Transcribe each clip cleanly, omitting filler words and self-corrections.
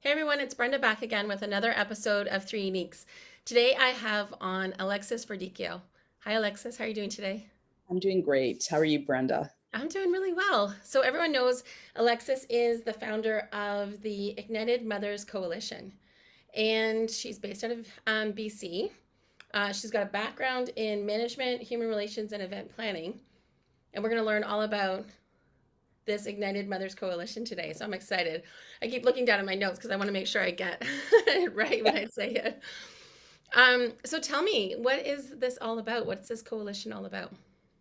Hey everyone, it's Brenda back again with another episode of Three Uniques. Today I have on Alexis Verdicchio. Hi Alexis, how are you doing today? I'm doing great. How are you, Brenda? I'm doing really well. So everyone knows Alexis is the founder of the Ignited Mothers Coalition, and she's based out of BC. She's got a background in management, human relations, and event planning, and we're going to learn all about this Ignited Mothers Coalition today. So I'm excited. I keep looking down at my notes because I want to make sure I get it right when I say it. So tell me, what is this all about? What's this coalition all about?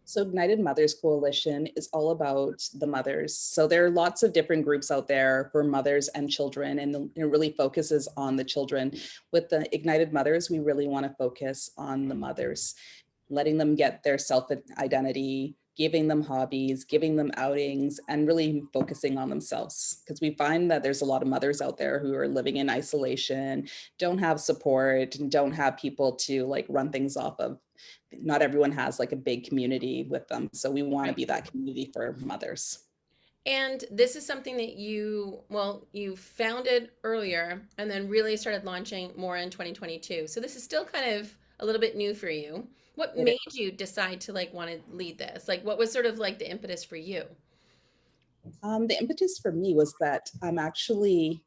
So, United Mothers Coalition is all about the mothers. So, there are lots of different groups out there for mothers and children, and it really focuses on the children. With the Ignited Mothers, we really want to focus on the mothers, letting them get their self identity, giving them hobbies, giving them outings, and really focusing on themselves. Because we find that there's a lot of mothers out there who are living in isolation, don't have support, and don't have people to like run things off of. Not everyone has like a big community with them. So we want to Right. be that community for mothers. And this is something that you founded earlier and then really started launching more in 2022. So this is still kind of a little bit new for you. What It made you decide to like want to lead this? Like what was sort of like the impetus for you? the impetus for me was that I'm actually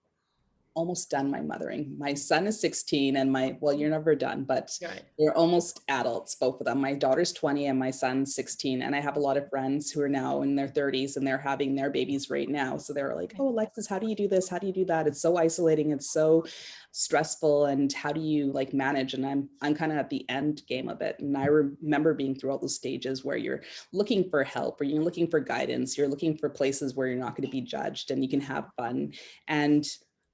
almost done my mothering. My son is 16 and well, you're never done, but Right. they're almost adults, both of them. My daughter's 20 and my son's 16. And I have a lot of friends who are now in their 30s and they're having their babies right now. So they're like, oh, Alexis, how do you do this? How do you do that? It's so isolating. It's so stressful. And how do you like manage? And I'm kind of at the end game of it. And I remember being through all those stages where you're looking for help or you're looking for guidance. You're looking for places where you're not going to be judged and you can have fun. And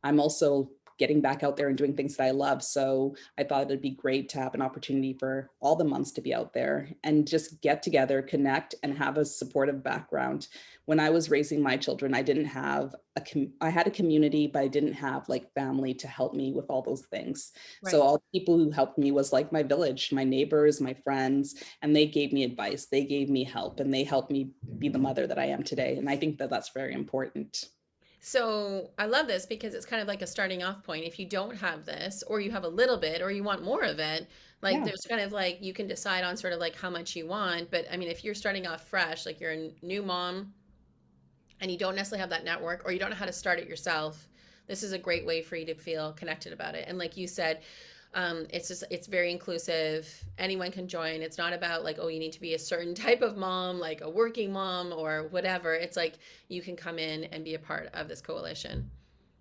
I'm also getting back out there and doing things that I love. So I thought it'd be great to have an opportunity for all the moms to be out there and just get together, connect, and have a supportive background. When I was raising my children, I didn't have I had a community, but I didn't have like family to help me with all those things. So Right. all the people who helped me was like my village, my neighbors, my friends, and they gave me advice, they gave me help, and they helped me be the mother that I am today. And I think that that's very important. So I love this because it's kind of like a starting off point. If you don't have this, or you have a little bit, or you want more of it, like Yeah. there's kind of like you can decide on sort of like how much you want. But I mean, if you're starting off fresh, like you're a new mom and you don't necessarily have that network or you don't know how to start it yourself, this is a great way for you to feel connected about it. And like you said, it's very inclusive. Anyone can join. It's not about like, oh, you need to be a certain type of mom, like a working mom or whatever. It's like you can come in and be a part of this coalition.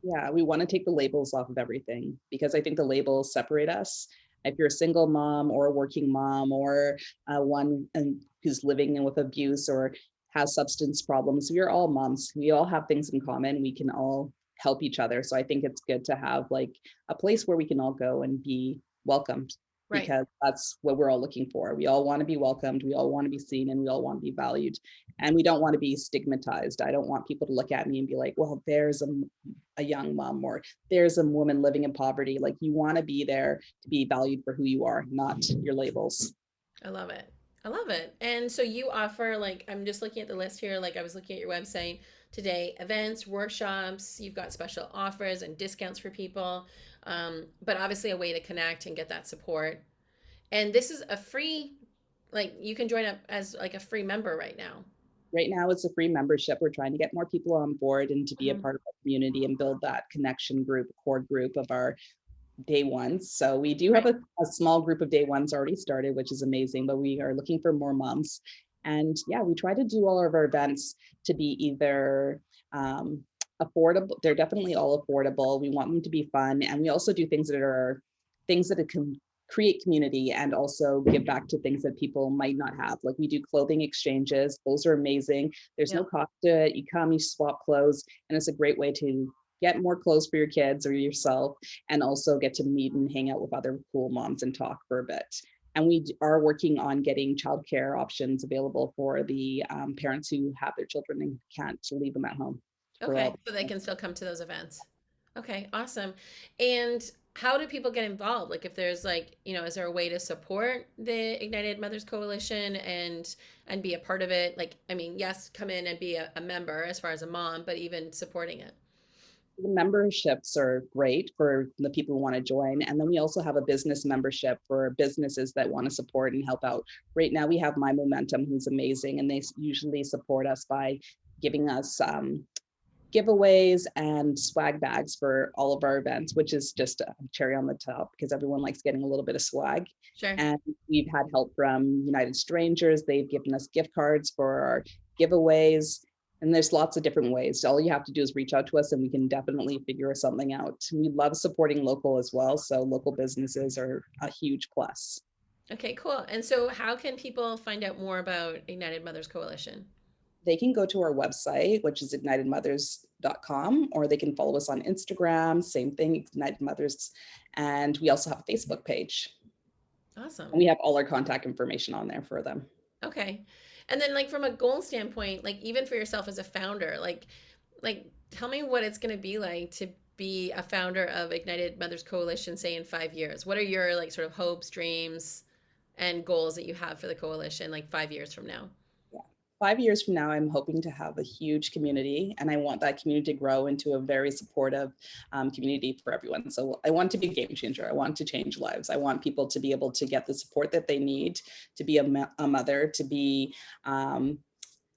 Yeah, we want to take the labels off of everything because I think the labels separate us. If you're a single mom or a working mom or one who's living with abuse or has substance problems, we're all moms. We all have things in common. We can all help each other. So I think it's good to have like a place where we can all go and be welcomed Right. because that's what we're all looking for. We all want to be welcomed. We all want to be seen and we all want to be valued. And we don't want to be stigmatized. I don't want people to look at me and be like, well, there's a young mom or there's a woman living in poverty. Like you want to be there to be valued for who you are, not your labels. I love it. I love it. And so you offer, like, I'm just looking at the list here. Like, I was looking at your website today, events, workshops, you've got special offers and discounts for people, but obviously a way to connect and get that support. And this is a free, like, you can join up as like a free member right now. Right now, it's a free membership. We're trying to get more people on board and to be a Mhm. part of our community and build that connection group, core group of our day ones. So we do have Right. a small group of day ones already started, which is amazing, but we are looking for more moms. And yeah, we try to do all of our events to be either affordable. They're definitely all affordable. We want them to be fun. And we also do things that it can create community and also give back to things that people might not have. Like we do clothing exchanges. Those are amazing. There's Yeah. no cost to it. You come, you swap clothes, and it's a great way to get more clothes for your kids or yourself and also get to meet and hang out with other cool moms and talk for a bit. And we are working on getting childcare options available for the parents who have their children and can't leave them at home for Okay. all. So they can still come to those events. Okay. Awesome. And how do people get involved? Like if there's like, is there a way to support the Ignited Mothers Coalition and be a part of it? Like, I mean, yes, come in and be a member as far as a mom, but even supporting it. The memberships are great for the people who want to join. And then we also have a business membership for businesses that want to support and help out. Right now, we have My Momentum, who's amazing, and they usually support us by giving us giveaways and swag bags for all of our events, which is just a cherry on the top because everyone likes getting a little bit of swag. Sure. And we've had help from United Strangers. They've given us gift cards for our giveaways. And there's lots of different ways. All you have to do is reach out to us and we can definitely figure something out. We love supporting local as well. So local businesses are a huge plus. Okay, cool. And so, how can people find out more about Ignited Mothers Coalition? They can go to our website, which is ignitedmothers.com, or they can follow us on Instagram, same thing, Ignited Mothers. And we also have a Facebook page. And Awesome. we have all our contact information on there for them. Okay. And then, like, from a goal standpoint, like, even for yourself as a founder, tell me what it's going to be like to be a founder of Ignited Mothers Coalition, say in 5 years. What are your, like, sort of hopes, dreams, and goals that you have for the coalition, like 5 years from now? Yeah. 5 years from now, I'm hoping to have a huge community, and I want that community to grow into a very supportive community for everyone. So I want to be a game changer. I want to change lives. I want people to be able to get the support that they need to be a mother, to be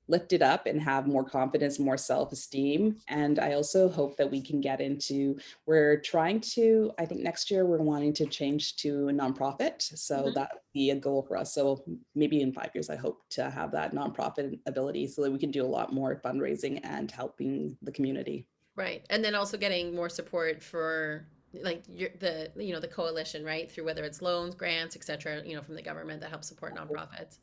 lifted up and have more confidence, more self-esteem. And I also hope that we can get into, we're trying to, I think next year we're wanting to change to a nonprofit. So Hmm. that would be a goal for us. So maybe in 5 years, I hope to have that nonprofit ability so that we can do a lot more fundraising and helping the community. Right. And then also getting more support for like the coalition, right? Through whether it's loans, grants, et cetera, from the government that helps support nonprofits.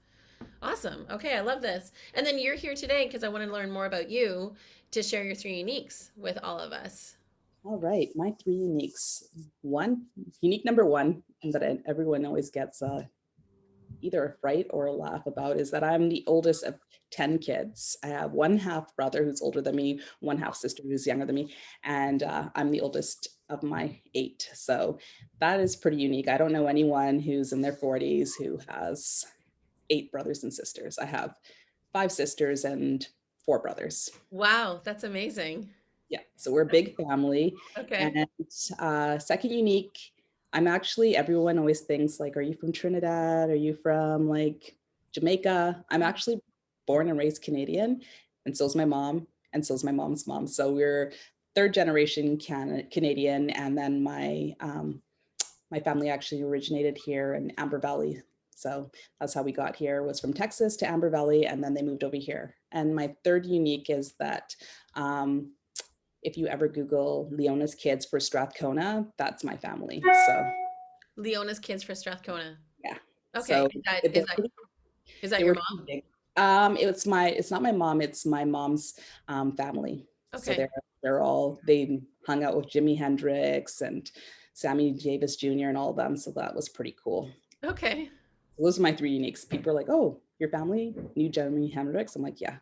Awesome. Okay, I love this. And then you're here today because I want to learn more about you to share your three uniques with all of us. All right, my three uniques. One, unique number one, and that everyone always gets either a fright or a laugh about is that I'm the oldest of 10 kids. I have one half brother who's older than me, one half sister who's younger than me, and I'm the oldest of my eight. So that is pretty unique. I don't know anyone who's in their 40s who has eight brothers and sisters. I have five sisters and four brothers. Wow, that's amazing. Yeah, so we're a big family. Okay. And second unique, I'm actually, everyone always thinks like, are you from Trinidad? Are you from like Jamaica? I'm actually born and raised Canadian, and so is my mom, and so is my mom's mom. So we're third generation Canadian, and then my family actually originated here in Amber Valley. So that's how we got here, was from Texas to Amber Valley, and then they moved over here. And my third unique is that if you ever Google Leona's kids for Strathcona, that's my family. So Leona's kids for Strathcona. yeah. Okay. So Is that they're is that pretty, is that they your were pretty mom? big. It's not my mom, it's my mom's family. So Okay. they're all, they hung out with Jimi Hendrix and Sammy Davis Jr. and all of them. So that was pretty cool. Okay. Those are my three uniques. People are like, oh, your family knew Jimi Hendrix? I'm like, yeah,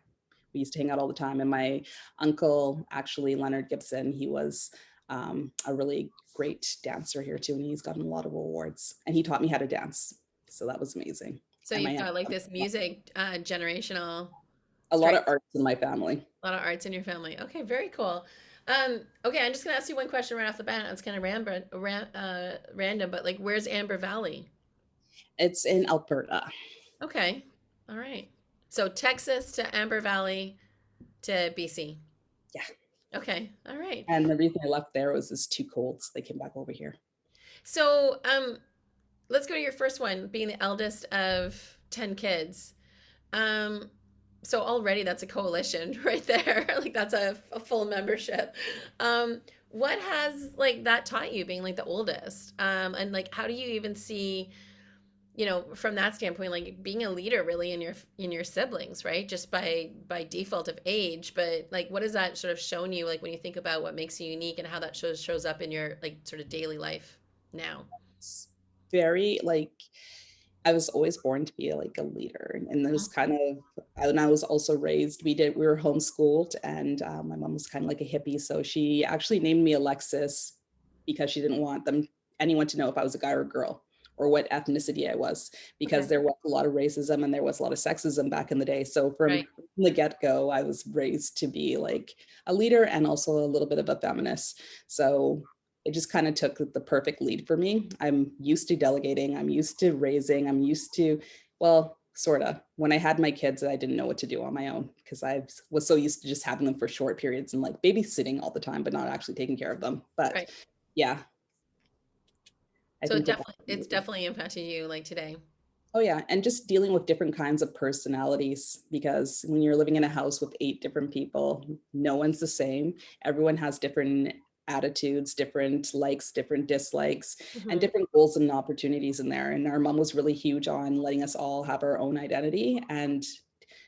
we used to hang out all the time. And my uncle, actually, Leonard Gibson, he was a really great dancer here too. And he's gotten a lot of awards. And he taught me how to dance. So that was amazing. So And my you've aunt, got like this music generational a lot of strength, arts in my family. a lot of arts in your family. Okay, very cool. Okay, I'm just gonna ask you one question right off the bat. It's kind of random, but like, where's Amber Valley? It's in Alberta. Okay, all right. So Texas to Amber Valley to BC. Yeah. Okay, all right. And the reason I left there was it's too cold. So they came back over here. So let's go to your first one, being the eldest of 10 kids. Um, so already that's a coalition right there. Like that's a full membership. What has like that taught you being like the oldest? And like how do you even see, from that standpoint, like being a leader really in your siblings, right? Just by default of age, but like what has that sort of shown you like when you think about what makes you unique and how that shows up in your like sort of daily life now? It's very like, I was always born to be like a leader, and there's kind of, and I was also raised. We were homeschooled, and my mom was kind of like a hippie, so she actually named me Alexis because she didn't want anyone to know if I was a guy or a girl, or what ethnicity I was, because Okay. there was a lot of racism and there was a lot of sexism back in the day. So from Right. the get-go, I was raised to be like a leader and also a little bit of a feminist. So it just kind of took the perfect lead for me. I'm used to delegating, I'm used to raising, I'm used to, well, sort of. When I had my kids, I didn't know what to do on my own because I was so used to just having them for short periods and like babysitting all the time, but not actually taking care of them. But Right. yeah, I So think that it's definitely impacted you like today. oh yeah, and just dealing with different kinds of personalities, because when you're living in a house with 8 different people, no one's the same. Everyone has different attitudes, different likes, different dislikes, and Hmm. different goals and opportunities in there. And our mom was really huge on letting us all have our own identity and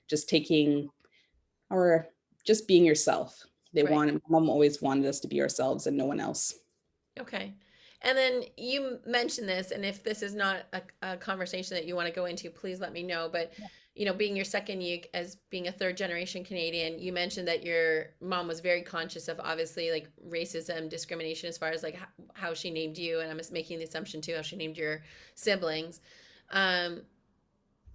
just taking or just being yourself. Right. Mom always wanted us to be ourselves and no one else. Okay. And then you mentioned this, and if this is not a conversation that you want to go into, please let me know. But, being your second week as being a third generation Canadian, you mentioned that your mom was very conscious of obviously like racism, discrimination as far as like how she named you. And I'm just making the assumption too, how she named your siblings. Um,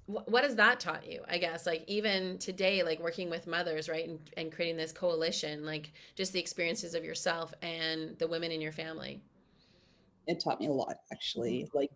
what has that taught you? I guess like even today, like working with mothers, right, and creating this coalition, like just the experiences of yourself and the women in your family. It taught me a lot, Mhm. actually. Like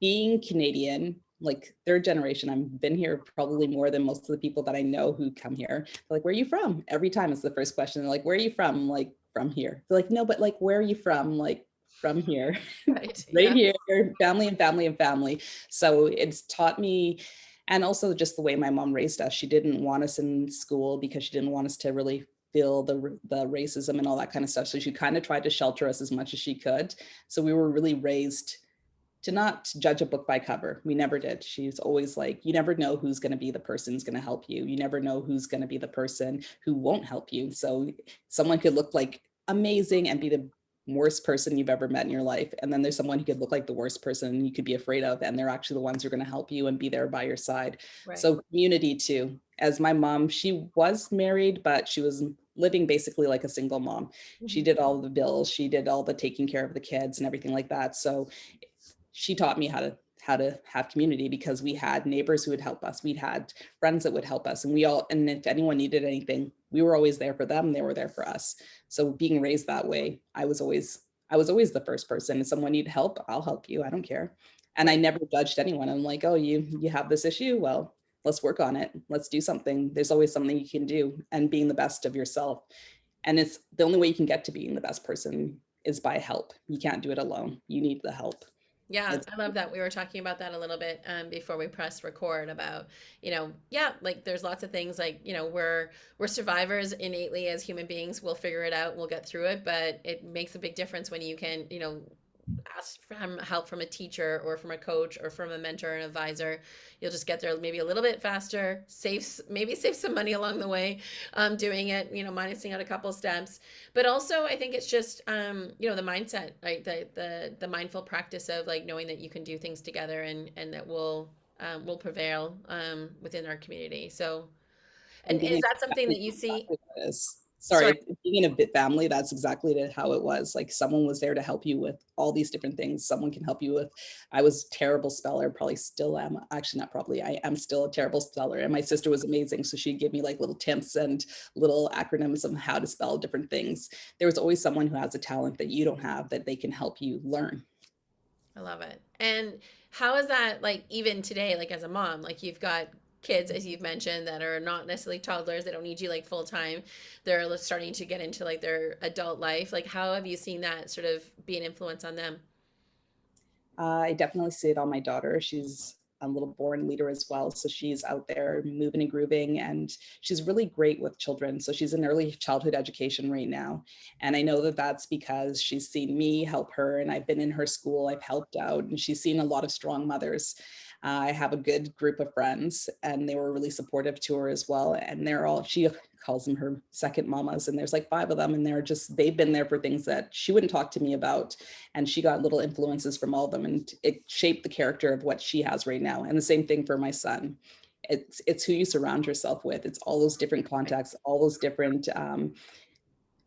being Canadian, like third generation, I've been here probably more than most of the people that I know who come here. They're like, where are you from? Every time it's the first question. They're like, where are you from? I'm like, from here. They're like, no, but like, where are you from? I'm like, from here. Right. Right Yeah. here, family and family and family. So it's taught me, and also just the way my mom raised us. She didn't want us in school because she didn't want us to really feel the racism and all that kind of stuff. So she kind of tried to shelter us as much as she could. So we were really raised to not judge a book by cover. We never did. She's always like, you never know who's going to be the person who's going to help you. You never know who's going to be the person who won't help you. So someone could look like amazing and be the worst person you've ever met in your life. And then there's someone who could look like the worst person you could be afraid of. And they're actually the ones who are going to help you and be there by your side. Right. So community too. As my mom, she was married, but she was living basically like a single mom. She Mhm. did all the bills, she did all the taking care of the kids and everything like that. So she taught me how to have community because we had neighbors who would help us. We'd had friends that would help us. And we all, and if anyone needed anything, we were always there for them. They were there for us. So being raised that way, I was always the first person. If someone needed help, I'll help you. I don't care. And I Right. never judged anyone. I'm like, oh, you have this issue. Well, let's work on it. Let's do something. There's always something you can do, and being the best of yourself. And it's the only way you can get to being the best person is by help. You can't do it alone. You need the help. Yeah, It's I love that. We were talking about that a little bit before we pressed record about, yeah, like there's lots of things like, we're survivors innately as human beings. We'll figure it out. We'll get through it. But it makes a big difference when you can, ask for help from a teacher or from a coach or from a mentor or an advisor. You'll just get there maybe a little bit faster, maybe save some money along the way, doing it, minusing out a couple steps. But also, I think it's just, the mindset, right? The mindful practice of like knowing that you can do things together and that will prevail within our community. So, and and being is a that good something family that you is see? exactly what it is. Sorry. Sorry, being in a bit family, that's exactly how it was. Like someone was there to help you with all these different things. Someone can help you with, I was terrible speller, probably still am. Actually, not probably, I am still a terrible speller. And my sister was amazing. So she'd give me like little tips and little acronyms of how to spell different things. There was always someone who has a talent that you don't have that they can help you learn. I love it. And how is that like even today, like as a mom, like you've got kids, as you've mentioned, that are not necessarily toddlers, they don't need you like full time. They're starting to get into like their adult life. Like how have you seen that sort of be an influence on them? I definitely see it on my daughter. She's a little born leader as well. So she's out there moving and grooving, and she's really great with children. So she's in early childhood education right now. And I know that that's because she's seen me help her, and I've been in her school, I've helped out, and she's seen a lot of strong mothers. I have a good group of friends, and they were really supportive to her as well. And she calls them her second mamas, and there's like 5 of them, and they've been there for things that she wouldn't talk to me about, and she got little influences from all of them, and it shaped the character of what she has right now. And the same thing for my son. It's who you surround yourself with. It's all those different contacts, all those different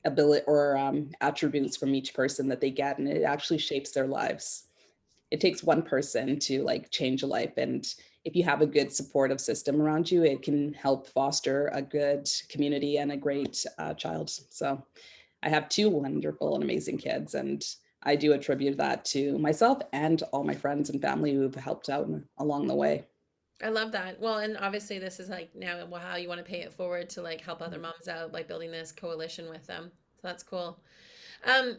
ability or attributes from each person that they get, and it actually shapes their lives. it takes one person to like change a life. And if you have a good supportive system around you, it can help foster a good community and a great child. So I have two wonderful and amazing kids, and I do attribute that to myself and all my friends and family who've helped out along the way. I love that. Well, and obviously this is like now how you want to pay it forward to like help other moms out, like building this coalition with them. So that's cool. Um,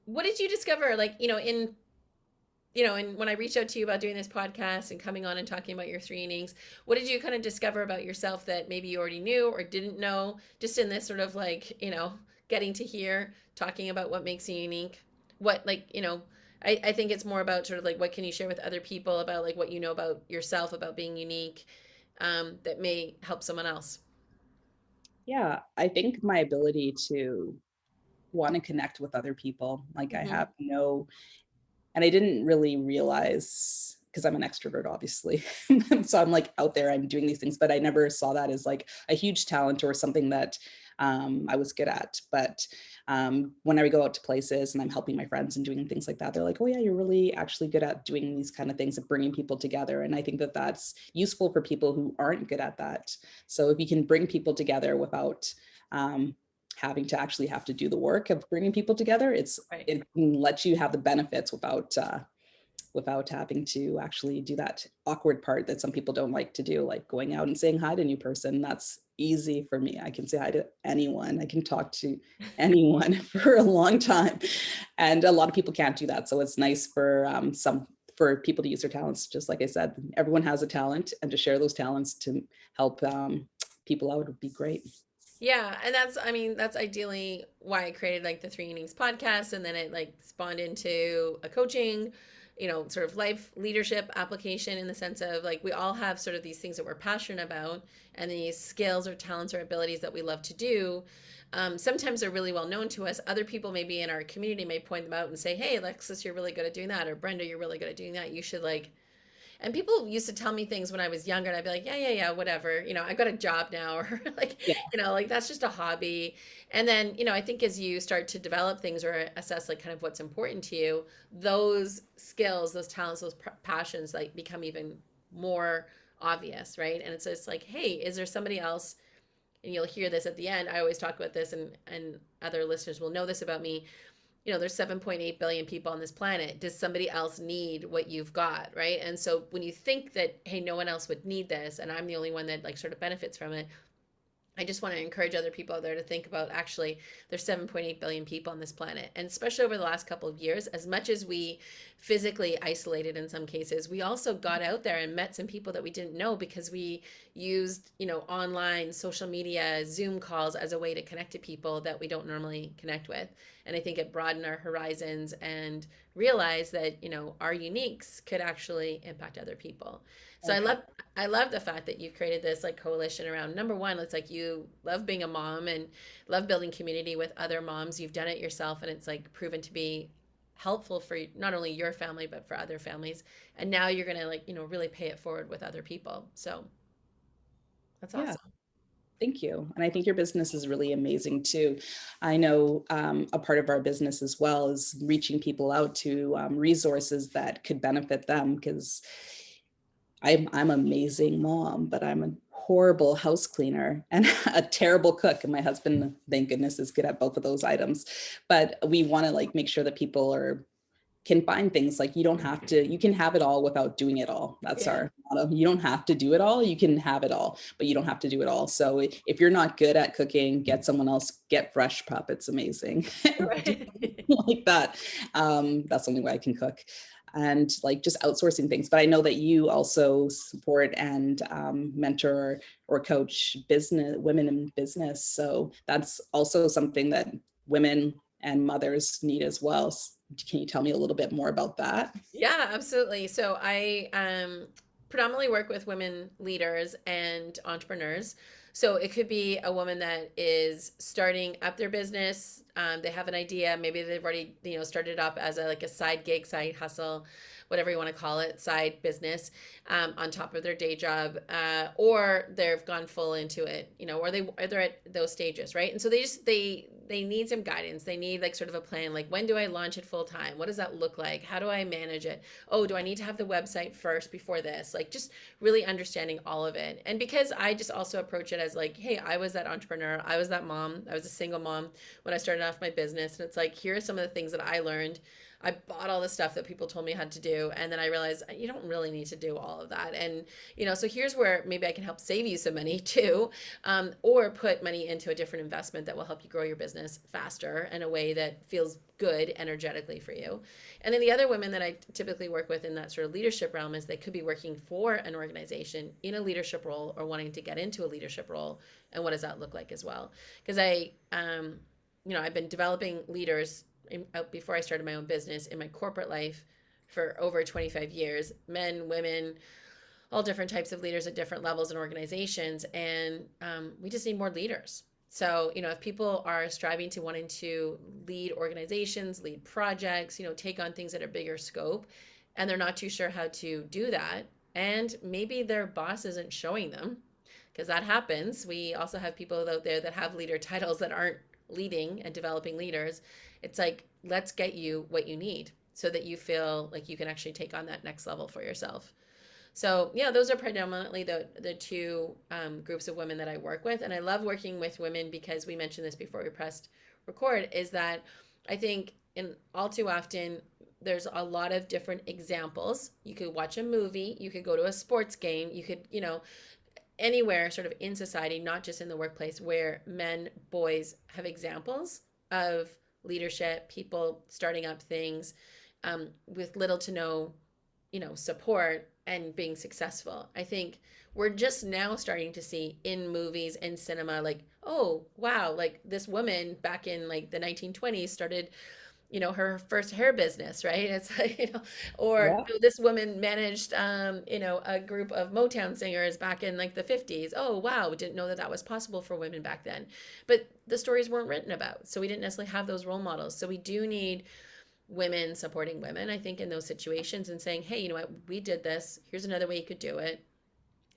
what did you discover, like, and when I reached out to you about doing this podcast and coming on and talking about your three innings, what did you kind of discover about yourself that maybe you already knew or didn't know, just in this sort of like, getting to hear, talking about what makes you unique? What, like, I think it's more about sort of like what can you share with other people about like what you know about yourself, about being unique, that may help someone else. Yeah, I think my ability to want to connect with other people, like I Hmm. have no, and I didn't really realize because I'm an extrovert, obviously. So I'm like out there, I'm doing these things, but I never saw that as like a huge talent or something that I was good at. But when I go out to places and I'm helping my friends and doing things like that, they're like, oh, yeah, you're really actually good at doing these kind of things and bringing people together. And I think that that's useful for people who aren't good at that. So if you can bring people together without, um, having to actually have to do the work of bringing people together, Right. it can let you have the benefits without having to actually do that awkward part that some people don't like to do, like going out and saying hi to a new person. That's easy for me. I can say hi to anyone. I can talk to anyone for a long time, and a lot of people can't do that. So it's nice for some for people to use their talents. Just like I said, everyone has a talent, and to share those talents to help people out would be great. Yeah, and I mean, that's ideally why I created like the Three Innings podcast, and then it like spawned into a coaching, sort of life leadership application in the sense of like we all have sort of these things that we're passionate about and these skills or talents or abilities that we love to do. Sometimes they're really well known to us. Other people maybe in our community may point them out and say, "Hey, Alexis, you're really good at doing that," or "Brenda, you're really good at doing that. You should like." And people used to tell me things when I was younger, and I'd be like, yeah, yeah, yeah, whatever. I've got a job now, or like, Yeah, like that's just a hobby. And then, I think as you start to develop things or assess like kind of what's important to you, those skills, those talents, those passions like become even more obvious, right? And it's just like, hey, is there somebody else? And you'll hear this at the end. I always talk about this, and other listeners will know this about me. There's 7.8 billion people on this planet. Does somebody else need what you've got, right? And so when you think that, hey, no one else would need this, and I'm the only one that like sort of benefits from it, I just want to encourage other people out there to think about actually there's 7.8 billion people on this planet. And especially over the last couple of years, as much as we physically isolated in some cases, we also got out there and met some people that we didn't know because we used, online social media, Zoom calls as a way to connect to people that we don't normally connect with. And I think it broadened our horizons and realized that, our uniques could actually impact other people. So I have. I love the fact that you've created this like coalition around number one, it's like you love being a mom and love building community with other moms. You've done it yourself and it's like proven to be helpful for not only your family but for other families. And now you're gonna like, really pay it forward with other people. So that's Yeah. awesome. Thank you. And I think your business is really amazing too. I know a part of our business as well is reaching people out to resources that could benefit them because I'm an amazing mom, but I'm a horrible house cleaner and a terrible cook. And my husband, thank goodness, is good at both of those items. But we want to like make sure that people are can find things like you can have it all without doing it all. That's Yeah. our motto. You don't have to do it all. You can have it all, but you don't have to do it all. So if you're not good at cooking, get someone else, get Fresh Pup. It's amazing. Do Right. like that. That's the only way I can cook. And like just outsourcing things. But I know that you also support and mentor or coach business women in business. So that's also something that women and mothers need as well. Can you tell me a little bit more about that? Yeah, absolutely. So I predominantly work with women leaders and entrepreneurs. So it could be a woman that is starting up their business, They have an idea. Maybe they've already, started up as a like a side gig, side hustle, whatever you want to call it, side business, on top of their day job, or they've gone full into it, or they're at those stages, right? And so they need some guidance. They need like sort of a plan. Like, when do I launch it full time? What does that look like? How do I manage it? Oh, do I need to have the website first before this? Like, just really understanding all of it. And because I just also approach it as like, hey, I was that entrepreneur, I was that mom, I was a single mom when I started off my business, and it's like, here are some of the things that I learned. I bought all the stuff that people told me how to do, and then I realized you don't really need to do all of that. And so here's where maybe I can help save you some money too, or put money into a different investment that will help you grow your business faster in a way that feels good energetically for you. And then the other women that I typically work with in that sort of leadership realm is they could be working for an organization in a leadership role or wanting to get into a leadership role. And what does that look like as well? Because I've been developing leaders before I started my own business in my corporate life for over 25 years, men, women, all different types of leaders at different levels and organizations. And we just need more leaders. So, if people are striving to wanting to lead organizations, lead projects, take on things that are bigger scope, and they're not too sure how to do that, and maybe their boss isn't showing them, because that happens. We also have people out there that have leader titles that aren't leading and developing leaders. It's like, let's get you what you need so that you feel like you can actually take on that next level for yourself. So yeah, those are predominantly the two groups of women that I work with, and I love working with women because we mentioned this before we pressed record. Is that I think in all too often there's a lot of different examples. You could watch a movie, you could go to a sports game, you could anywhere sort of in society, not just in the workplace, where men, boys have examples of leadership, people starting up things with little to no support and being successful. I think we're just now starting to see in movies and cinema, like, oh wow, like this woman back in like the 1920s started her first hair business, right? It's like, or Yeah. this woman managed a group of Motown singers back in like the 50s. Oh wow, we didn't know that that was possible for women back then, but the stories weren't written about, so we didn't necessarily have those role models. So we do need women supporting women, I think, in those situations and saying, hey, you know what, we did this. Here's another way you could do it,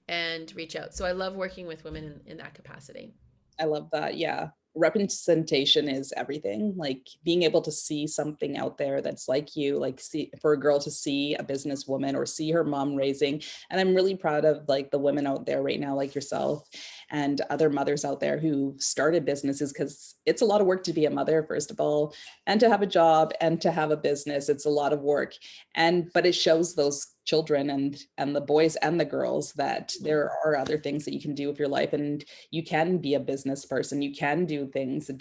and reach out. So I love working with women in that capacity. I love that. Yeah. Representation is everything. Like being able to see something out there that's like you, like see for a girl to see a businesswoman or see her mom raising. And I'm really proud of like the women out there right now, like yourself and other mothers out there who started businesses, because it's a lot of work to be a mother, first of all, and to have a job and to have a business. It's a lot of work. But it shows those children and the boys and the girls that there are other things that you can do with your life, and you can be a business person, you can do things.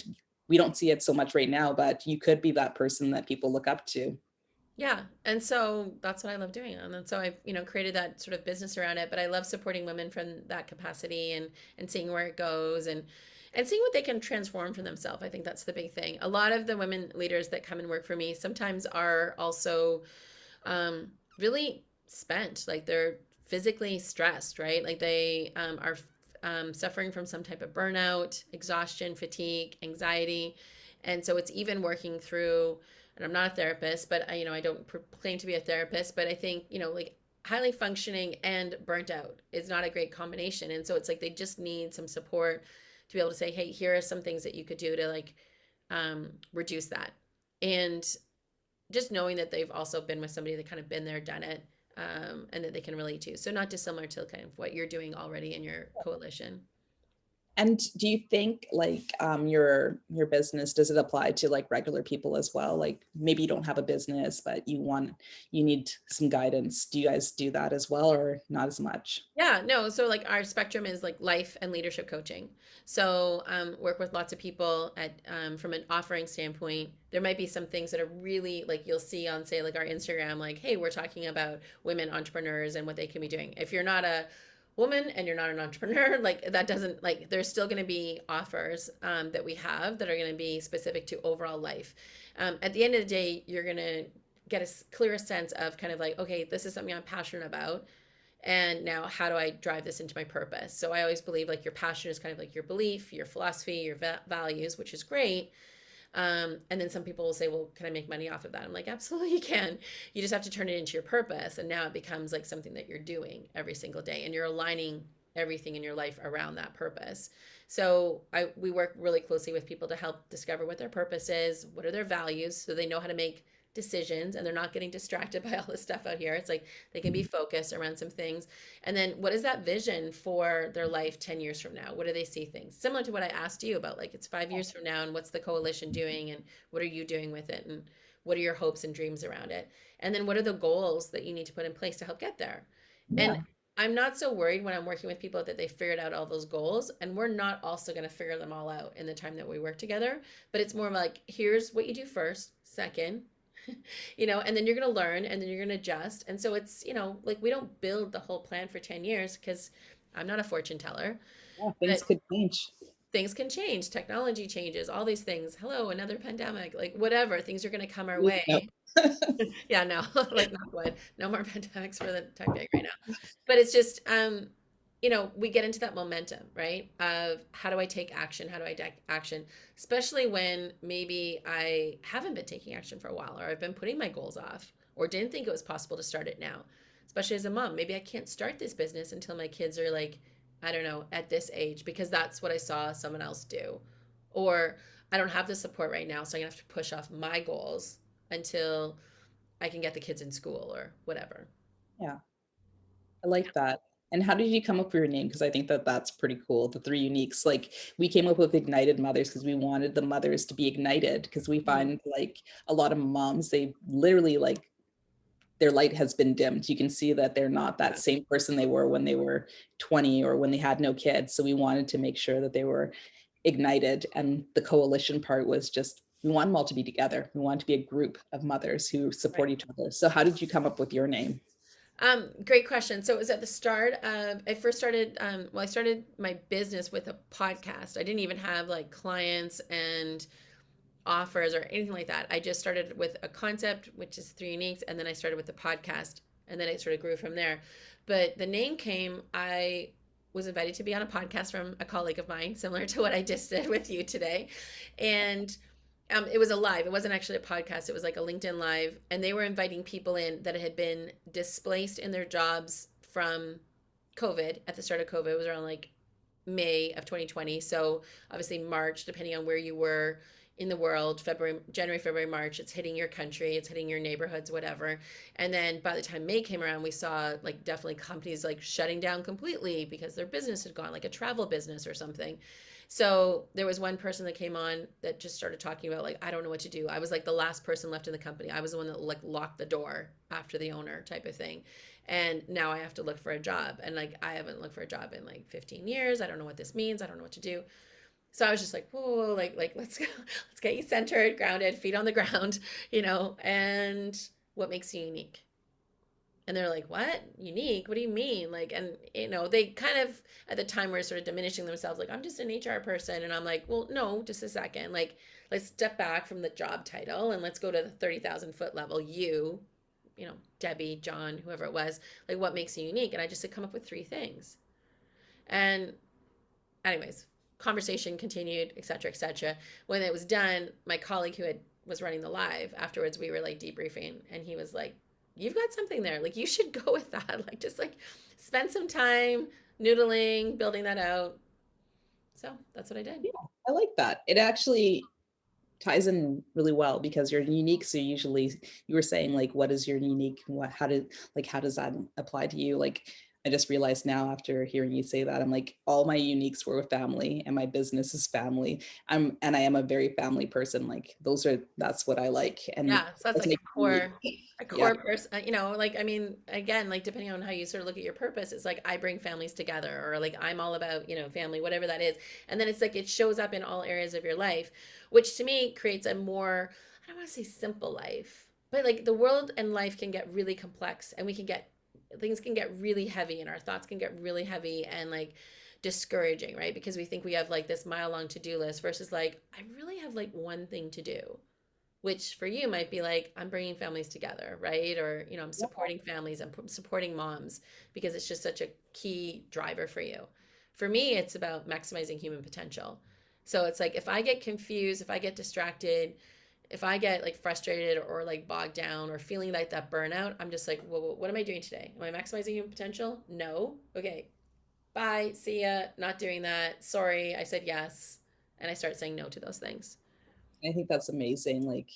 We don't see it so much right now, but you could be that person that people look up to. Yeah, and so that's what I love doing, and so I've created that sort of business around it. But I love supporting women from that capacity, and seeing where it goes, and seeing what they can transform for themselves. I think that's the big thing. A lot of the women leaders that come and work for me sometimes are also really spent, like they're physically stressed, right? Like they are suffering from some type of burnout, exhaustion, fatigue, anxiety. And so it's even working through, and I'm not a therapist, but I don't claim to be a therapist, but I think, like highly functioning and burnt out is not a great combination. And so it's like they just need some support to be able to say, hey, here are some things that you could do to like reduce that. And just knowing that they've also been with somebody that kind of been there, done it, and that they can relate to. So not dissimilar to kind of what you're doing already in your coalition. And do you think like your business, does it apply to like regular people as well? Like maybe you don't have a business, but you need some guidance. Do you guys do that as well, or not as much? Yeah, no. So like our spectrum is like life and leadership coaching. So work with lots of people at from an offering standpoint. There might be some things that are really like you'll see on say like our Instagram, like, hey, we're talking about women entrepreneurs and what they can be doing. If you're not a woman and you're not an entrepreneur, like that doesn't like there's still going to be offers that we have that are going to be specific to overall life. At the end of the day, you're going to get a clearer sense of kind of like, okay, this is something I'm passionate about, and now how do I drive this into my purpose? So I always believe like your passion is kind of like your belief, your philosophy, your values, which is great. And then some people will say, well, can I make money off of that? I'm like, absolutely you can. You just have to turn it into your purpose. And now it becomes like something that you're doing every single day and you're aligning everything in your life around that purpose. So we work really closely with people to help discover what their purpose is, what are their values, so they know how to make decisions and they're not getting distracted by all this stuff out here. It's like they can be focused around some things. And then what is that vision for their life 10 years from now? What do they see things? Similar to what I asked you about, like it's 5 years from now and what's the coalition doing and what are you doing with it and what are your hopes and dreams around it? And then what are the goals that you need to put in place to help get there? And Yeah. I'm not so worried when I'm working with people that they figured out all those goals. And we're not also going to figure them all out in the time that we work together. But it's more like, here's what you do first, second, and then you're going to learn and then you're going to adjust. And so it's, like we don't build the whole plan for 10 years because I'm not a fortune teller, Yeah, but things could change. things can change. Technology changes, all these things. Hello, another pandemic, like whatever, things are going to come our Please, no. way. Yeah, no, like knock wood, no more pandemics for the time being right now. But it's just, we get into that momentum, right? Of how do I take action? How do I take action? Especially when maybe I haven't been taking action for a while, or I've been putting my goals off, or didn't think it was possible to start it now. Especially as a mom, maybe I can't start this business until my kids are like, I don't know, at this age, because that's what I saw someone else do. Or I don't have the support right now, so I'm gonna have to push off my goals until I can get the kids in school or whatever. Yeah, I like that. And how did you come up with your name? Because I think that that's pretty cool. The three uniques. Like we came up with Ignited Mothers because we wanted the mothers to be ignited. Because we Mhm. find like a lot of moms, they literally like their light has been dimmed. You can see that they're not that Yeah, same person they were when they were 20 or when they had no kids. So we wanted to make sure that they were ignited. And the coalition part was just we want them all to be together. We want to be a group of mothers who support right. each other. So how did you come up with your name? Great question. So it was at the start of, I first started, well, I started my business with a podcast. I didn't even have like clients and offers or anything like that. I just started with a concept, which is Three Uniques, and then I started with the podcast, and then it sort of grew from there. But the name came, I was invited to be on a podcast from a colleague of mine, similar to what I just did with you today. And it was a live. It wasn't actually a podcast. It was like a LinkedIn live, and they were inviting people in that had been displaced in their jobs from COVID. At the start of COVID, it was around like May of 2020. So obviously March, depending on where you were in the world, February, January, February, March, it's hitting your country, it's hitting your neighborhoods, whatever. And then by the time May came around, we saw like definitely companies like shutting down completely because their business had gone, like a travel business or something. So there was one person that came on that just started talking about like, I don't know what to do. I was like the last person left in the company. I was the one that like locked the door after the owner type of thing. And now I have to look for a job. And like I haven't looked for a job in like 15 years. I don't know what this means. I don't know what to do. So I was just like, whoa, like let's go, let's get you centered, grounded, feet on the ground, and what makes you unique? And they're like, what? Unique? What do you mean? Like, and they kind of at the time were sort of diminishing themselves, like, I'm just an HR person. And I'm like, well, no, just a second. Like, let's step back from the job title and let's go to the 30,000 foot level. Debbie, John, whoever it was, like, what makes you unique? And I just had come up with three things. And anyways, conversation continued, et cetera, et cetera. When it was done, my colleague who was running the live afterwards, we were like debriefing, and he was like, "You've got something there. Like you should go with that. Like just like spend some time noodling, building that out." So that's what I did. Yeah, I like that. It actually ties in really well because you're unique. So usually you were saying like, what is your unique? How does that apply to you? Like, I just realized now after hearing you say that, I'm like, all my uniques were with family and my business is family. And I am a very family person. Like that's what I like. And Yeah, so that's that's like make unique. a Yeah. core person, like I mean, again, like depending on how you sort of look at your purpose, it's like I bring families together or like I'm all about, family, whatever that is. And then it's like it shows up in all areas of your life, which to me creates a more, I don't want to say simple life, but like the world and life can get really complex and things can get really heavy and our thoughts can get really heavy and like discouraging, right? Because we think we have like this mile long to-do list versus like I really have like one thing to do, which for you might be like I'm bringing families together, right? Or I'm supporting families, I'm supporting moms because it's just such a key driver for you. For me, it's about maximizing human potential. So it's like if I get confused, if I get distracted, if I get like frustrated or like bogged down or feeling like that burnout, I'm just like, well, what am I doing today? Am I maximizing human potential? No. Okay. Bye. See ya. Not doing that. Sorry. I said yes. And I start saying no to those things. I think that's amazing. Like,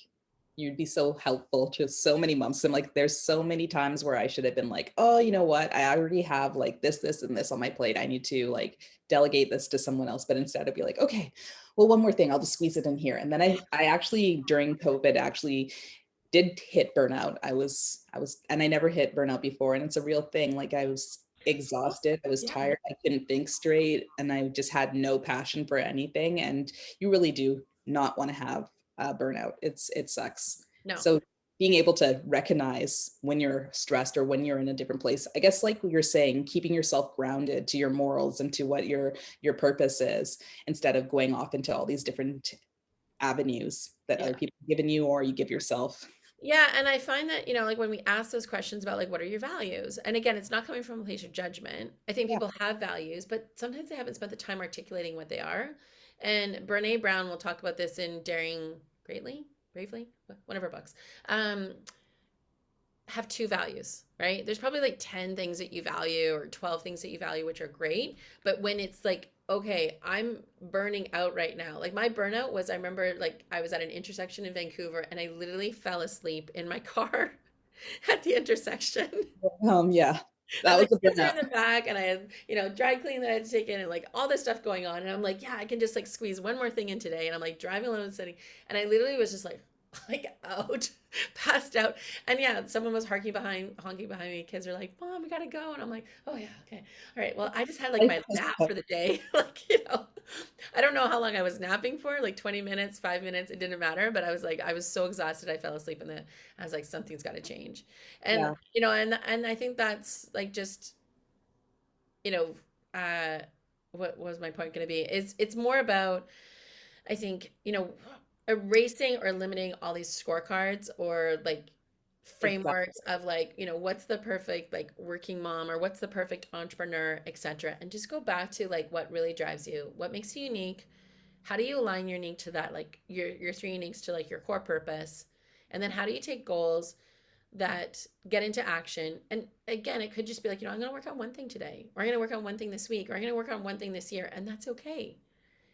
you'd be so helpful to so many moms. And like, there's so many times where I should have been like, oh, you know what? I already have like this, and this on my plate. I need to like delegate this to someone else. But instead I'd be like, okay, well, one more thing, I'll just squeeze it in here. And then Yeah. I actually during COVID actually did hit burnout. And I never hit burnout before. And it's a real thing. Like I was exhausted, I was Yeah. tired, I couldn't think straight, and I just had no passion for anything. And you really do not want to have burnout. It sucks. No. So being able to recognize when you're stressed or when you're in a different place, I guess like you're saying, keeping yourself grounded to your morals and to what your purpose is, instead of going off into all these different avenues that other Yeah. people have given you or you give yourself. Yeah, and I find that, like when we ask those questions about like what are your values? And again, it's not coming from a place of judgment. I think Yeah. people have values, but sometimes they haven't spent the time articulating what they are. And Brene Brown will talk about this in Daring Greatly, Bravely, one of her books. Um, have two values, right? There's probably like 10 things that you value or 12 things that you value, which are great. But when it's like, okay, I'm burning out right now. Like my burnout was, I remember like I was at an intersection in Vancouver and I literally fell asleep in my car at the intersection. Yeah, And that the was a kids are in burnout. the back, and I had, dry cleaning that I had to take in, and like all this stuff going on. And I'm like, yeah, I can just like squeeze one more thing in today. And I'm like driving alone and sitting, and I literally was just like out, passed out. And yeah, someone was honking behind me. Kids are like, Mom, we gotta go. And I'm like, oh yeah, okay. All right. Well, I just had like Life my is nap tough. for the day. Like, I don't know how long I was napping for, like 20 minutes, 5 minutes, it didn't matter. But I was like, I was so exhausted, I fell asleep in the, I was like, something's gotta change. And Yeah, and I think that's like just, you know, uh what was my point going to be? Is it's more about, I think, erasing or limiting all these scorecards or like exactly. frameworks of like, what's the perfect like working mom or what's the perfect entrepreneur, etc. And just go back to like what really drives you, what makes you unique, how do you align your unique to that, like your three uniques to like your core purpose, and then how do you take goals that get into action. And again, it could just be like, I'm going to work on one thing today, or I'm going to work on one thing this week, or I'm going to work on one thing this year. And that's okay.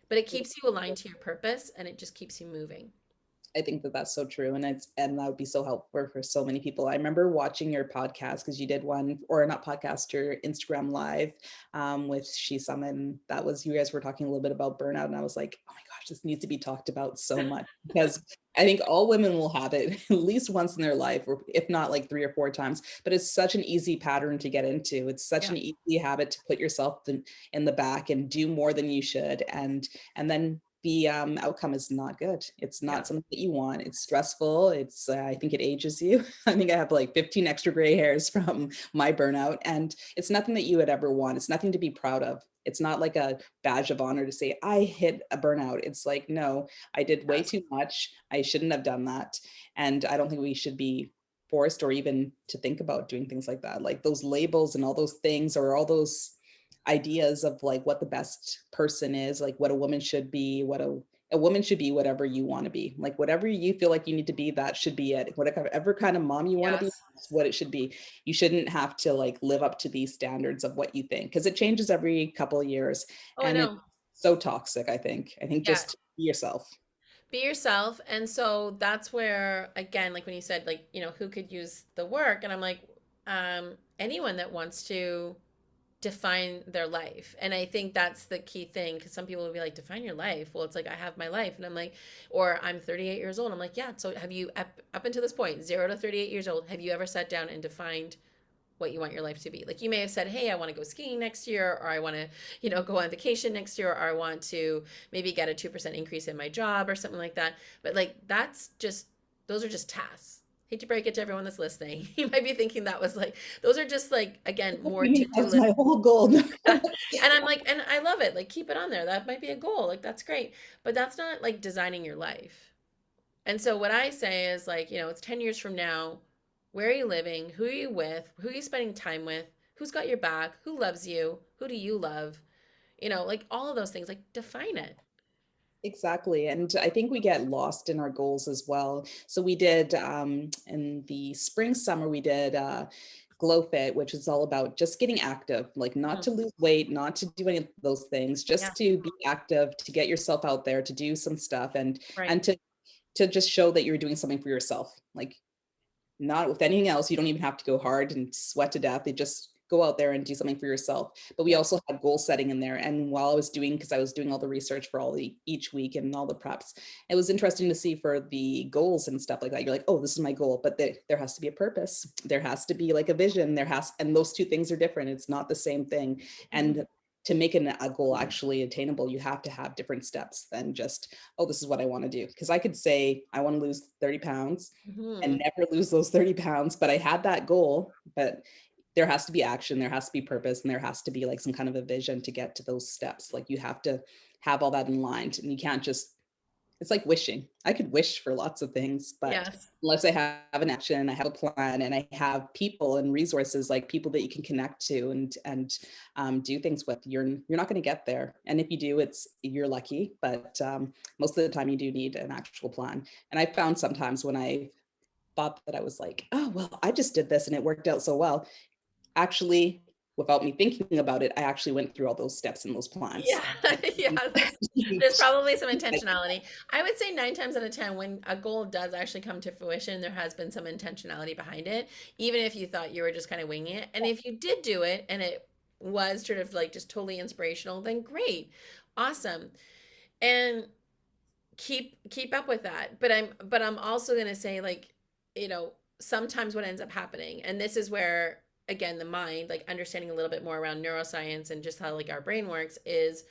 But it keeps you aligned to your purpose and it just keeps you moving. I think that that's so true, and that would be so helpful for so many people. I remember watching your podcast because you did one, or not podcast, your Instagram live with She Summon. That was, you guys were talking a little bit about burnout, and I was like, oh my gosh, this needs to be talked about so much, because I think all women will have it at least once in their life, or if not like 3 or 4 times. But it's such an easy pattern to get into. It's such Yeah. an easy habit to put yourself in the back and do more than you should, and then the outcome is not good. It's Yeah. not something that you want. It's stressful. I think it ages you. I think I have like 15 extra gray hairs from my burnout, and it's nothing that you would ever want. It's nothing to be proud of. It's not like a badge of honor to say, I hit a burnout. It's like, no, I did way Yes. too much. I shouldn't have done that. And I don't think we should be forced or even to think about doing things like that. Like those labels and all those things, or all those ideas of like what the best person is, like what a woman should be, what a woman should be, whatever you want to be, like whatever you feel like you need to be, that should be it. Whatever kind of mom you want to be, Yes. that's what it should be. You shouldn't have to like live up to these standards of what you think, because it changes every couple of years, Oh, I and it's know. so toxic. I think Yeah. just be yourself. Be yourself. And so that's where, again, like when you said, like, who could use the work? And I'm like, anyone that wants to define their life. And I think that's the key thing, because some people will be like, define your life. Well, it's like, I have my life. And I'm like, or I'm 38 years old. I'm like, yeah. So have you, up until this point, 0 to 38 years old, have you ever sat down and defined what you want your life to be? Like you may have said, hey, I want to go skiing next year, or I want to, go on vacation next year, or I want to maybe get a 2% increase in my job or something like that. But like, those are just tasks. Hate to break it to everyone that's listening. You might be thinking that was like, those are just like, again, What do more you mean? to do That's list. my whole goal. And I'm like, and I love it. Like, keep it on there. That might be a goal. Like, that's great. But that's not like designing your life. And so what I say is like, it's 10 years from now. Where are you living? Who are you with? Who are you spending time with? Who's got your back? Who loves you? Who do you love? Like all of those things, like define it. Exactly. And I think we get lost in our goals as well. So we did in the spring, summer, we did Glow Fit, which is all about just getting active, like not Mhm. to lose weight, not to do any of those things, Yeah, just to be active, to get yourself out there, to do some stuff right. and to just show that you're doing something for yourself. Like not with anything else. You don't even have to go hard and sweat to death. You just go out there and do something for yourself. But we Yep. also had goal setting in there. And while I was doing, because I was doing all the research for all the each week and all the preps, it was interesting to see for the goals and stuff like that. You're like, oh, this is my goal, but there has to be a purpose. There has to be like a vision. And those two things are different. It's not the same thing. Mhm. And to make a goal actually attainable, you have to have different steps than just, oh, this is what I want to do. Because I could say I want to lose 30 pounds and Mhm. never lose those 30 pounds. But I had that goal, but there has to be action, there has to be purpose, and there has to be like some kind of a vision to get to those steps. Like you have to have all that in line and you can't just, it's like wishing. I could wish for lots of things, but Yes. unless I have an action, I have a plan, and I have people and resources, like people that you can connect to and do things with, you're not going to get there. And if you do, it's you're lucky, but most of the time you do need an actual plan. And I found sometimes when I thought that I was like, oh, well, I just did this and it worked out so well. Actually, without me thinking about it, I actually went through all those steps and those plans. Yeah, yeah, there's probably some intentionality. I would say 9 times out of 10, when a goal does actually come to fruition, there has been some intentionality behind it, even if you thought you were just kind of winging it. And if you did do it and it was sort of like just totally inspirational, then great. Awesome. And keep up with that. But I'm also going to say, like, you know, sometimes what ends up happening, and this is where, again, the mind, like understanding a little bit more around neuroscience and just how like our brain works, is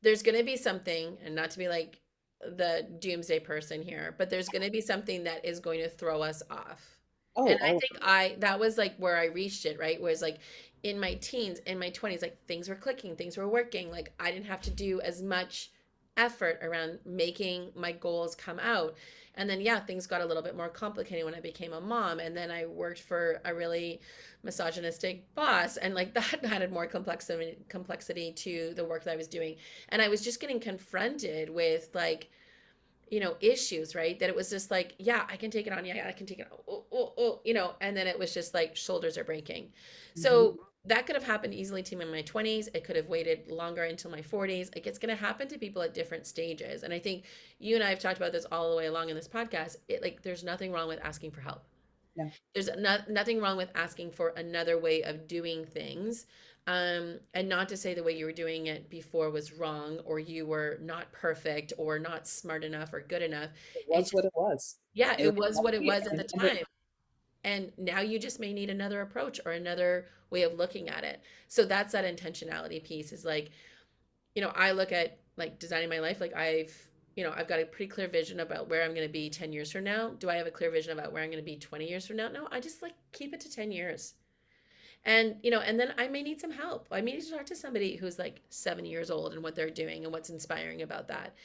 there's going to be something, and not to be like the doomsday person here, but there's going to be something that is going to throw us off. Oh, And I all think that was like where I reached it, right? Whereas like in my teens, in my 20s, like things were clicking, things were working. Like I didn't have to do as much effort around making my goals come out. And then, yeah, things got a little bit more complicated when I became a mom. And then I worked for a really misogynistic boss. And like that added more complexity to the work that I was doing. And I was just getting confronted with like, issues, right? That it was just like, yeah, I can take it on. Yeah, I can take it on. Oh, oh, oh, and then it was just like shoulders are breaking. mhm. So that could have happened easily to me in my 20s. It could have waited longer until my 40s. Like it's going to happen to people at different stages. And I think you and I have talked about this all the way along in this podcast. Like there's nothing wrong with asking for help. No, There's nothing wrong with asking for another way of doing things. And not to say the way you were doing it before was wrong, or you were not perfect or not smart enough or good enough. it It's was what just, it was. yeah, It it was was what it lucky, was at the time. And now you just may need another approach or another way of looking at it. So that's that intentionality piece, is like, I look at like designing my life. Like I've got a pretty clear vision about where I'm going to be 10 years from now. Do I have a clear vision about where I'm going to be 20 years from now? No, I just like keep it to 10 years. And then I may need some help. I may need to talk to somebody who's like 70 years old and what they're doing and what's inspiring about that.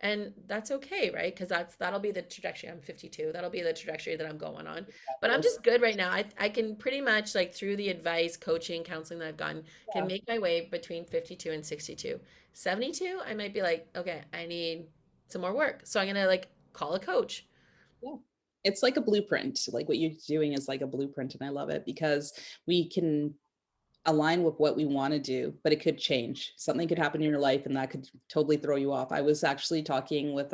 And that's okay, right? Because that'll be the trajectory. I'm 52. That'll be the trajectory that I'm going on. But I'm Exactly. just good right now. I can pretty much, like, through the advice, coaching, counseling that I've gotten, can Yeah, make my way between 52 and 62. 72, I might be like, okay, I need some more work. So I'm gonna like call a coach. yeah. It's like a blueprint. Like what you're doing is like a blueprint, and I love it because we can align with what we want to do, but it could change. Something could happen in your life and that could totally throw you off. I was actually talking with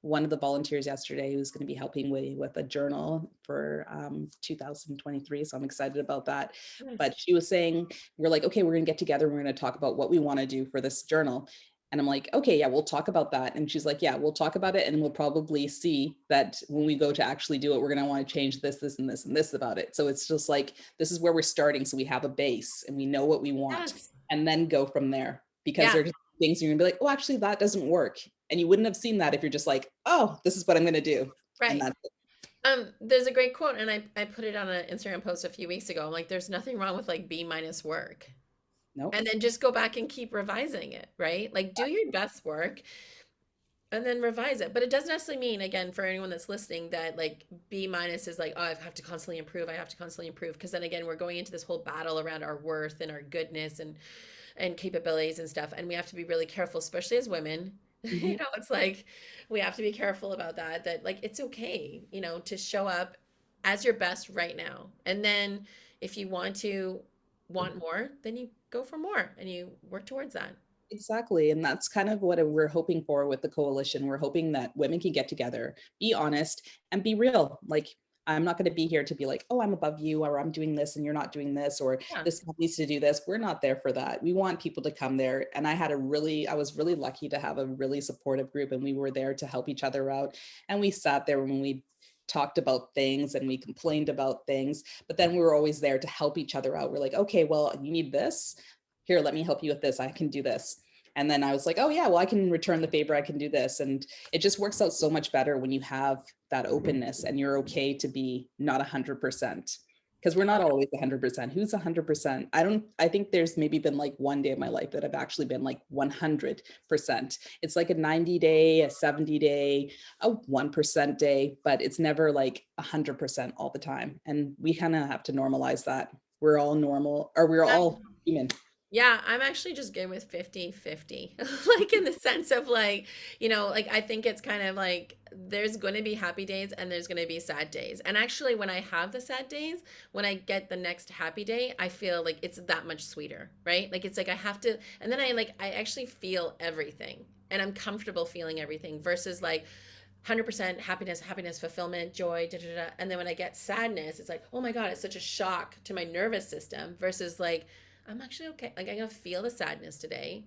one of the volunteers yesterday who's going to be helping with a journal for 2023. So I'm excited about that. Nice. But she was saying, we're like, okay, we're going to get together. We're going to talk about what we want to do for this journal. And I'm like, okay, yeah, we'll talk about that. And she's like, yeah, we'll talk about it. And we'll probably see that when we go to actually do it, we're going to want to change this, this, and this, and this about it. So it's just like, this is where we're starting. So we have a base and we know what we want Yes. and then go from there because Yeah. there's things you're going to be like, oh, actually, that doesn't work. And you wouldn't have seen that if you're just like, oh, this is what I'm going to do. And Right. that's it. There's a great quote, and I put it on an Instagram post a few weeks ago. I'm like, there's nothing wrong with like B minus work. Nope. And then just go back and keep revising it, right? Like do your best work and then revise it. But it doesn't necessarily mean, again, for anyone that's listening, that like B minus is like, oh, I have to constantly improve. I have to constantly improve. Because then again, we're going into this whole battle around our worth and our goodness and capabilities and stuff. And we have to be really careful, especially as women. You know, it's like we have to be careful about that, that like it's okay, you know, to show up as your best right now. And then if you want more, then you go for more and you work towards that. Exactly. And that's kind of what we're hoping for with the coalition. We're hoping that women can get together, be honest, and be real. Like, I'm not going to be here to be like, oh, I'm above you, or I'm doing this and you're not doing this, or Yeah. this needs to do this. We're not there for that. We want people to come there. And I was really lucky to have a really supportive group, and we were there to help each other out. And we sat there when we talked about things and we complained about things, but then we were always there to help each other out. We're like, okay, well, you need this. Here, let me help you with this. I can do this. And then I was like, oh yeah, well, I can return the favor. I can do this. And it just works out so much better when you have that openness and you're okay to be not 100%. Because we're not always 100%. Who's 100%? I think there's maybe been like one day of my life that I've actually been like 100%. It's like a 90-day, a 70-day, a 1% day, but it's never like 100% all the time. And we kind of have to normalize that. We're all normal, or we're all human. Yeah, I'm actually just good with 50-50. Like in the sense of like, you know, like I think it's kind of like there's going to be happy days and there's going to be sad days. And actually when I have the sad days, when I get the next happy day, I feel like it's that much sweeter, right? Like it's like I have to, and then I actually feel everything and I'm comfortable feeling everything versus like 100% happiness, happiness, fulfillment, joy, da, da, da. And then when I get sadness, it's like, oh my God, it's such a shock to my nervous system versus like, I'm actually okay. Like, I'm going to feel the sadness today.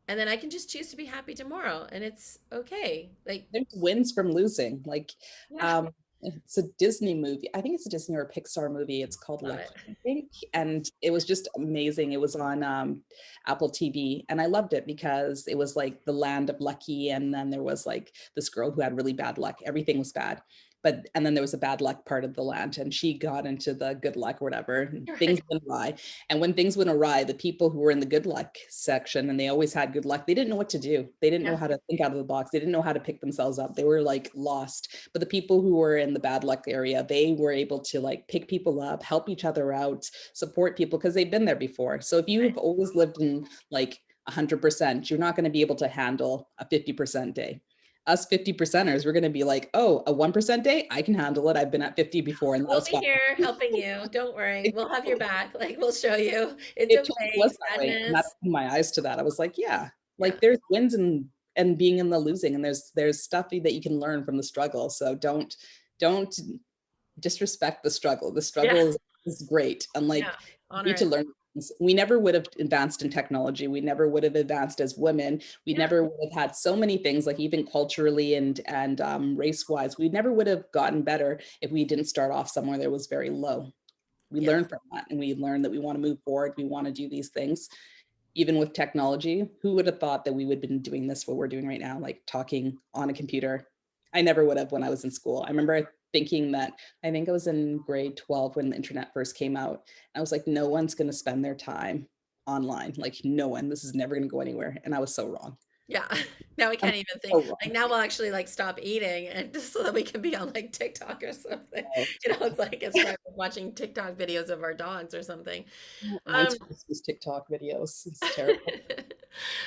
And then I can just choose to be happy tomorrow. And it's okay. Like, There's wins from losing. Like, yeah, um, it's a Disney movie. I think it's a Disney or a Pixar movie. It's called love it. Lucky, I think. And it was just amazing. It was on Apple TV. And I loved it because it was like the land of lucky. And then there was like this girl who had really bad luck. Everything was bad. And then there was a bad luck part of the land, and she got into the good luck or whatever. And things Right. went awry. And when things went awry, the people who were in the good luck section, and they always had good luck, they didn't know what to do. They didn't know Yeah. how to think out of the box. They didn't know how to pick themselves up. They were like lost. But the people who were in the bad luck area, they were able to like pick people up, help each other out, support people because they've been there before. So if you Right. have always lived in like 100%, you're not going to be able to handle a 50% day. Us 50%ers, we're going to be like, oh, a 1% day, I can handle it. I've been at 50 before, and that We'll was be fine. here helping you. Don't worry. We'll have your back. Like, we'll show you. It's It totally okay. was that way, and that Sadness. opened my eyes to that. I was like, yeah, Yeah. like there's wins and being in the losing, and there's stuff that you can learn from the struggle. So don't disrespect the struggle. The Yeah. struggle is great, and Yeah. like you Honor need to it. learn things. We never would have advanced in technology. We never would have advanced as women. We Yeah. never would have had so many things, like even culturally and race wise. We never would have gotten better if we didn't start off somewhere that was very low. We Yes. learn from that, and we learn that we want to move forward. We want to do these things. Even with technology, who would have thought that we would have been doing this, what we're doing right now, like talking on a computer? I never would have when I was in school. I remember thinking that, I think I was in grade 12 when the internet first came out. I was like, no one's going to spend their time online. Like, no one, this is never going to go anywhere. And I was so wrong. Yeah. Now we I'm can't even think. so Like wrong. now we'll actually like stop eating and just so that we can be on like TikTok or something. Oh, You know, it's like it's probably watching TikTok videos of our dogs or something. my Um, text was TikTok videos. It's terrible.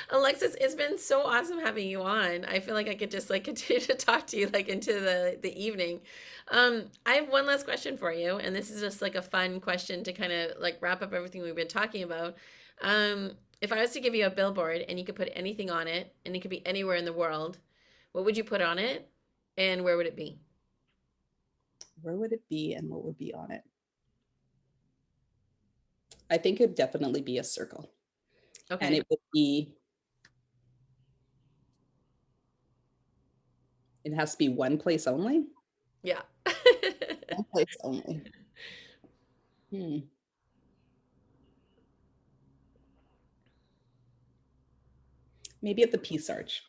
Alexis, it's been so awesome having you on. I feel like I could just like continue to talk to you like into the evening. I have one last question for you, and this is just like a fun question to kind of like wrap up everything we've been talking about. If I was to give you a billboard and you could put anything on it, and it could be anywhere in the world, what would you put on it, and where would it be? Where would it be and what would be on it? I think it'd definitely be a circle. And Okay. it would be, it has to be one place only. Yeah. One place only. Hmm. Maybe at the Peace Arch.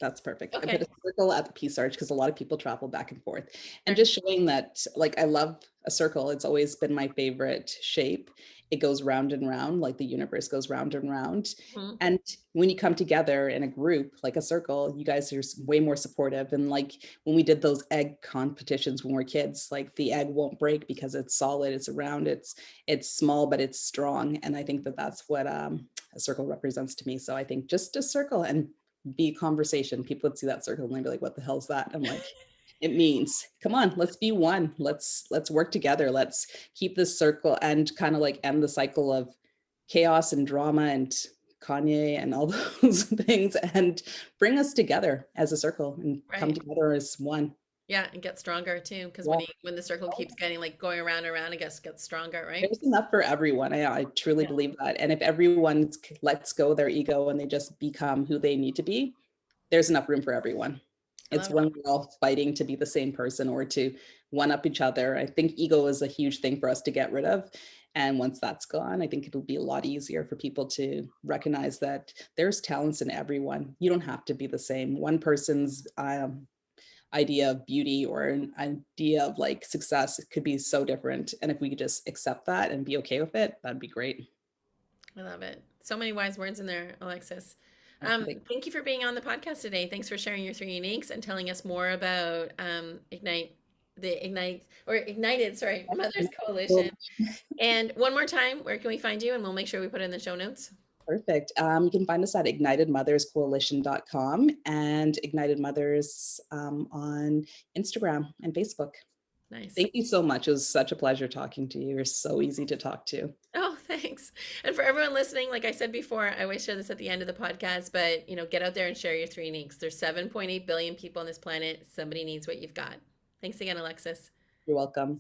That's perfect. I put Okay. a circle at the Peace Arch because a lot of people travel back and forth. And Okay. just showing that, like, I love a circle. It's always been my favorite shape. It goes round and round, like the universe goes round and round. Mhm. And when you come together in a group, like a circle, you guys are way more supportive. And like when we did those egg competitions when we were kids, like the egg won't break because it's solid, it's round, it's small, but it's strong. And I think that that's what a circle represents to me. So I think just a circle, and be conversation. People would see that circle and they'd be like, what the hell's that? I'm like, it means, come on, let's be one. Let's work together. Let's keep this circle and kind of like end the cycle of chaos and drama and Kanye and all those things and bring us together as a circle and come Right. together as one. Yeah, and get stronger too, because Yeah. when the circle keeps getting like going around and around, it gets stronger, right? There's enough for everyone. I truly Yeah, believe that. And if everyone lets go their ego and they just become who they need to be, there's enough room for everyone. I It's love it. when we're all fighting to be the same person or to one up each other. I think ego is a huge thing for us to get rid of. And once that's gone, I think it'll be a lot easier for people to recognize that there's talents in everyone. You don't have to be the same. One person's idea of beauty or an idea of like success could be so different. And if we could just accept that and be okay with it, that'd be great. I love it. So many wise words in there, Alexis. Oh, thank Thank you for being on the podcast today. Thanks for sharing your three uniques and telling us more about Ignited, sorry, Mothers Coalition. you. And one more time, where can we find you? And we'll make sure we put it in the show notes. Perfect. You can find us at ignitedmotherscoalition.com and Ignited Mothers on Instagram and Facebook. Nice. Thank you so much. It was such a pleasure talking to you. You're so easy to talk to. Oh, thanks. And for everyone listening, like I said before, I always share this at the end of the podcast, but get out there and share your three uniques. There's 7.8 billion people on this planet. Somebody needs what you've got. Thanks again, Alexis. You're welcome.